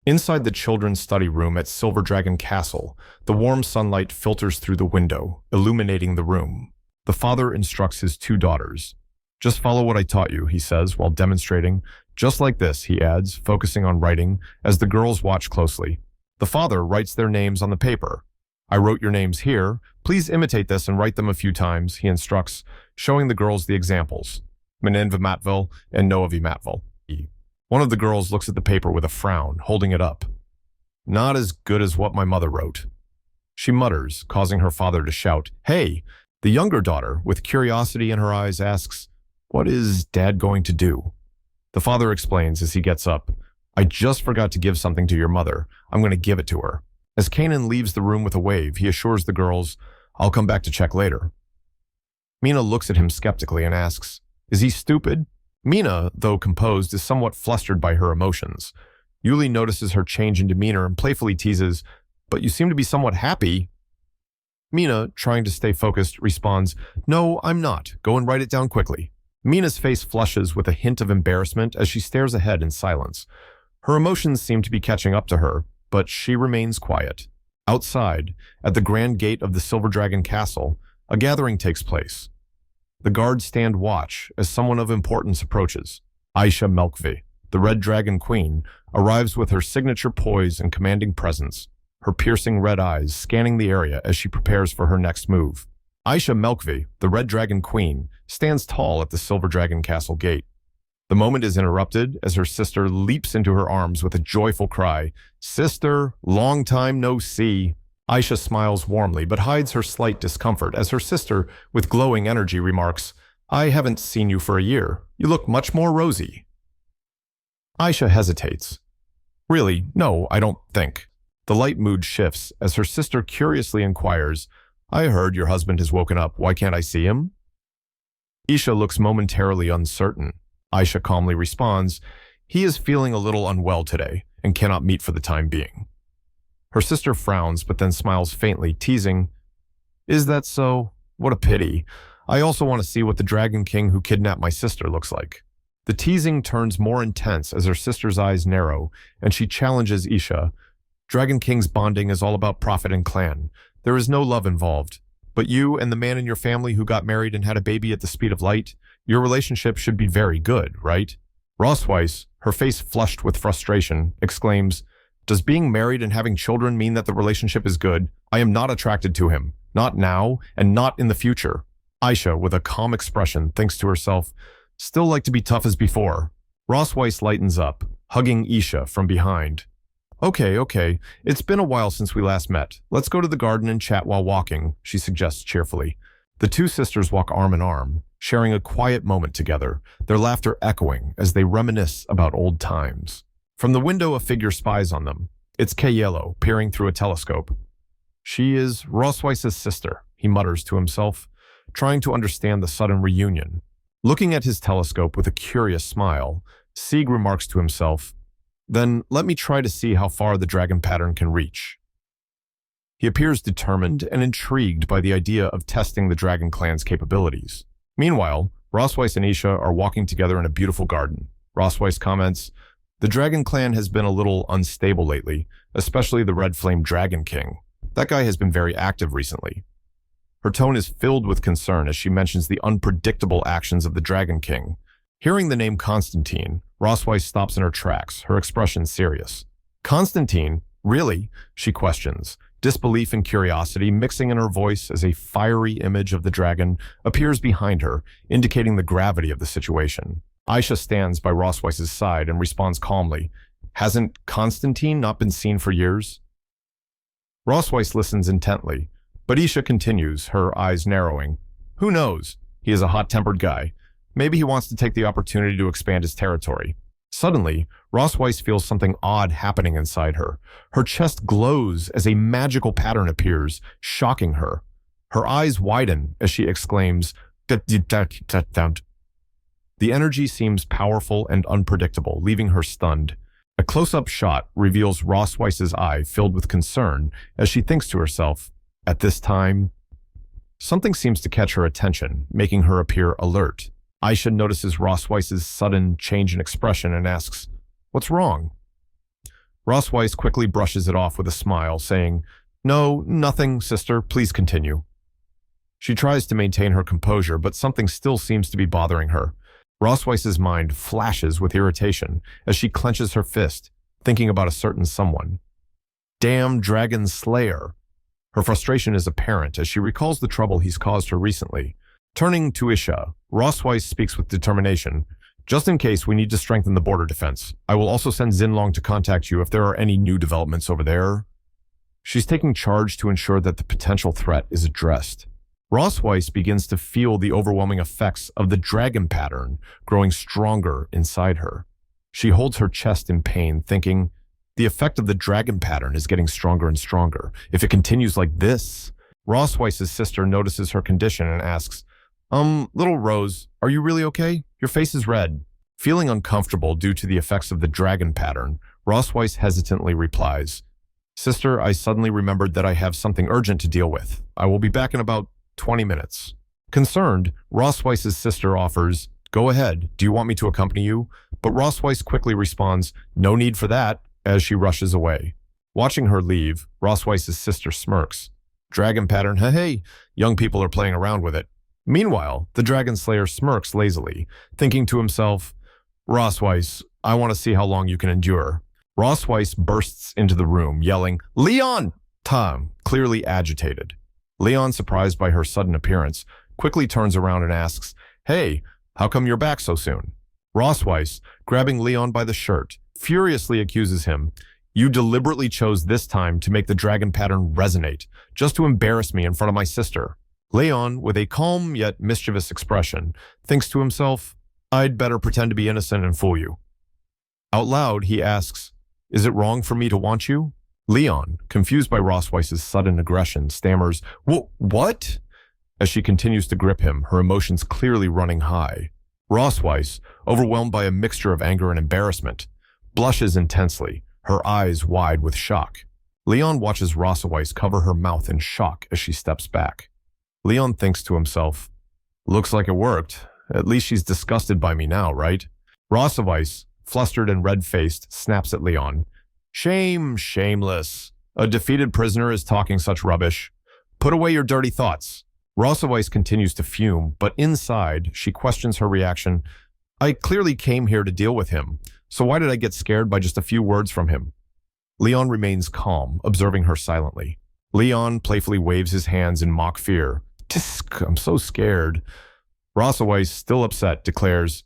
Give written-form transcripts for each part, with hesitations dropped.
Inside the children's study room at Silver Dragon Castle, the warm sunlight filters through the window, illuminating the room. The father instructs his two daughters. "Just follow what I taught you," he says while demonstrating. "Just like this," he adds, focusing on writing as the girls watch closely. The father writes their names on the paper. "I wrote your names here. Please imitate this and write them a few times," he instructs, showing the girls the examples. Menenva Matville and Noavi Matville. One of the girls looks at the paper with a frown, holding it up. "Not as good as what my mother wrote." She mutters, causing her father to shout, "Hey!" The younger daughter, with curiosity in her eyes, asks, "What is Dad going to do?" The father explains as he gets up, "I just forgot to give something to your mother. I'm going to give it to her." As Kanan leaves the room with a wave, he assures the girls, "I'll come back to check later." Mina looks at him skeptically and asks, "Is he stupid?" Mina, though composed, is somewhat flustered by her emotions. Yuli notices her change in demeanor and playfully teases, "But you seem to be somewhat happy." Mina, trying to stay focused, responds, "No, I'm not. Go and write it down quickly." Mina's face flushes with a hint of embarrassment as she stares ahead in silence. Her emotions seem to be catching up to her, but she remains quiet. Outside, at the grand gate of the Silver Dragon Castle, a gathering takes place. The guards stand watch as someone of importance approaches. Aisha Melkvi, the Red Dragon Queen, arrives with her signature poise and commanding presence, her piercing red eyes scanning the area as she prepares for her next move. Aisha Melkvi, the Red Dragon Queen, stands tall at the Silver Dragon Castle gate. The moment is interrupted as her sister leaps into her arms with a joyful cry, "Sister, long time no see." Aisha smiles warmly but hides her slight discomfort as her sister, with glowing energy, remarks, "I haven't seen you for a year. You look much more rosy." Aisha hesitates. "Really, no, I don't think." The light mood shifts as her sister curiously inquires, "I heard your husband has woken up. Why can't I see him?" Aisha looks momentarily uncertain. Aisha calmly responds, "He is feeling a little unwell today and cannot meet for the time being." Her sister frowns but then smiles faintly, teasing, "Is that so? What a pity. I also want to see what the Dragon King who kidnapped my sister looks like." The teasing turns more intense as her sister's eyes narrow, and she challenges Aisha. "Dragon King's bonding is all about profit and clan. There is no love involved. But you and the man in your family who got married and had a baby at the speed of light, your relationship should be very good, right?" Rossweiss, her face flushed with frustration, exclaims, "Does being married and having children mean that the relationship is good? I am not attracted to him. Not now, and not in the future." Aisha, with a calm expression, thinks to herself, "Still like to be tough as before." Rossweiss lightens up, hugging Aisha from behind. Okay. It's been a while since we last met. Let's go to the garden and chat while walking," she suggests cheerfully. The two sisters walk arm in arm, sharing a quiet moment together, their laughter echoing as they reminisce about old times. From the window, a figure spies on them. It's Kayelo, peering through a telescope. "She is Rossweiss's sister," he mutters to himself, trying to understand the sudden reunion. Looking at his telescope with a curious smile, Sieg remarks to himself, "Then let me try to see how far the dragon pattern can reach." He appears determined and intrigued by the idea of testing the Dragon Clan's capabilities. Meanwhile, Rossweiss and Aisha are walking together in a beautiful garden. Rossweiss comments, "The Dragon Clan has been a little unstable lately, especially the Red Flame Dragon King. That guy has been very active recently." Her tone is filled with concern as she mentions the unpredictable actions of the Dragon King. Hearing the name Constantine, Rossweiss stops in her tracks, her expression serious. "Constantine? Really?" she questions, disbelief and curiosity mixing in her voice as a fiery image of the dragon appears behind her, indicating the gravity of the situation. Aisha stands by Rossweiss's side and responds calmly, "Hasn't Constantine not been seen for years?" Rossweiss listens intently, but Aisha continues, her eyes narrowing. "Who knows? He is a hot-tempered guy. Maybe he wants to take the opportunity to expand his territory." Suddenly, Rossweiss feels something odd happening inside her. Her chest glows as a magical pattern appears, shocking her. Her eyes widen as she exclaims, "The energy seems powerful and unpredictable, leaving her stunned. A close-up shot reveals Rossweiss's eye filled with concern as she thinks to herself, "At this time..." Something seems to catch her attention, making her appear alert. Aisha notices Rossweiss's sudden change in expression and asks, "What's wrong?" Ross Weiss quickly brushes it off with a smile, saying, "No, nothing, sister. Please continue." She tries to maintain her composure, but something still seems to be bothering her. Ross Weiss's mind flashes with irritation as she clenches her fist, thinking about a certain someone. Damn Dragon Slayer! Her frustration is apparent as she recalls the trouble he's caused her recently. Turning to Isha, Ross Weiss speaks with determination. "Just in case we need to strengthen the border defense, I will also send Xinlong to contact you if there are any new developments over there." She's taking charge to ensure that the potential threat is addressed. Ross Weiss begins to feel the overwhelming effects of the dragon pattern growing stronger inside her. She holds her chest in pain, thinking, the effect of the dragon pattern is getting stronger and stronger. If it continues like this... Ross Weiss's sister notices her condition and asks, Little Rose, are you really okay? Your face is red." Feeling uncomfortable due to the effects of the dragon pattern, Ross Weiss hesitantly replies, "Sister, I suddenly remembered that I have something urgent to deal with. I will be back in about 20 minutes. Concerned, Ross Weiss's sister offers, "Go ahead, do you want me to accompany you?" But Ross Weiss quickly responds, "No need for that," as she rushes away. Watching her leave, Ross Weiss's sister smirks. "Dragon pattern, hey, young people are playing around with it." Meanwhile, the Dragon Slayer smirks lazily, thinking to himself, "Ross Weiss, I want to see how long you can endure." Ross Weiss bursts into the room, yelling, "Leon!" Tom, clearly agitated. Leon, surprised by her sudden appearance, quickly turns around and asks, "Hey, how come you're back so soon?" Ross Weiss, grabbing Leon by the shirt, furiously accuses him, "You deliberately chose this time to make the dragon pattern resonate, just to embarrass me in front of my sister." Leon, with a calm yet mischievous expression, thinks to himself, "I'd better pretend to be innocent and fool you." Out loud, he asks, "Is it wrong for me to want you?" Leon, confused by Ross Weiss's sudden aggression, stammers, What? As she continues to grip him, her emotions clearly running high. Ross Weiss, overwhelmed by a mixture of anger and embarrassment, blushes intensely, her eyes wide with shock. Leon watches Ross Weiss cover her mouth in shock as she steps back. Leon thinks to himself, "Looks like it worked. At least she's disgusted by me now, right?" Ross Weiss, flustered and red-faced, snaps at Leon. "Shame, shameless. A defeated prisoner is talking such rubbish. Put away your dirty thoughts." Ross Weiss continues to fume, but inside, she questions her reaction. "I clearly came here to deal with him, so why did I get scared by just a few words from him?" Leon remains calm, observing her silently. Leon playfully waves his hands in mock fear. "Tisk, I'm so scared." Ross Weiss, still upset, declares,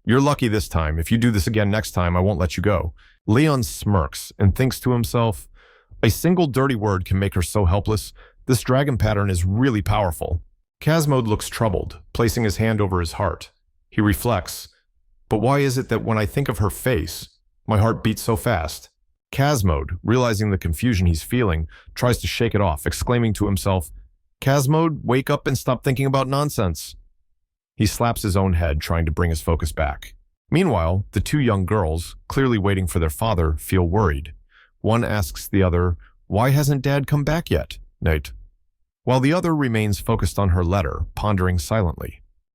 You're lucky this time. If you do this again next time, I won't let you go." Leon smirks and thinks to himself, "A single dirty word can make her so helpless. This dragon pattern is really powerful." Casmode looks troubled, placing his hand over his heart. He reflects, "But why is it that when I think of her face, my heart beats so fast?" Casmode, realizing the confusion he's feeling, tries to shake it off, exclaiming to himself, "Casmode, wake up and stop thinking about nonsense." He slaps his own head, trying to bring his focus back. Meanwhile, the two young girls, clearly waiting for their father, feel worried. One asks the other, "Why hasn't Dad come back yet, Nate?" While the other remains focused on her letter, pondering silently.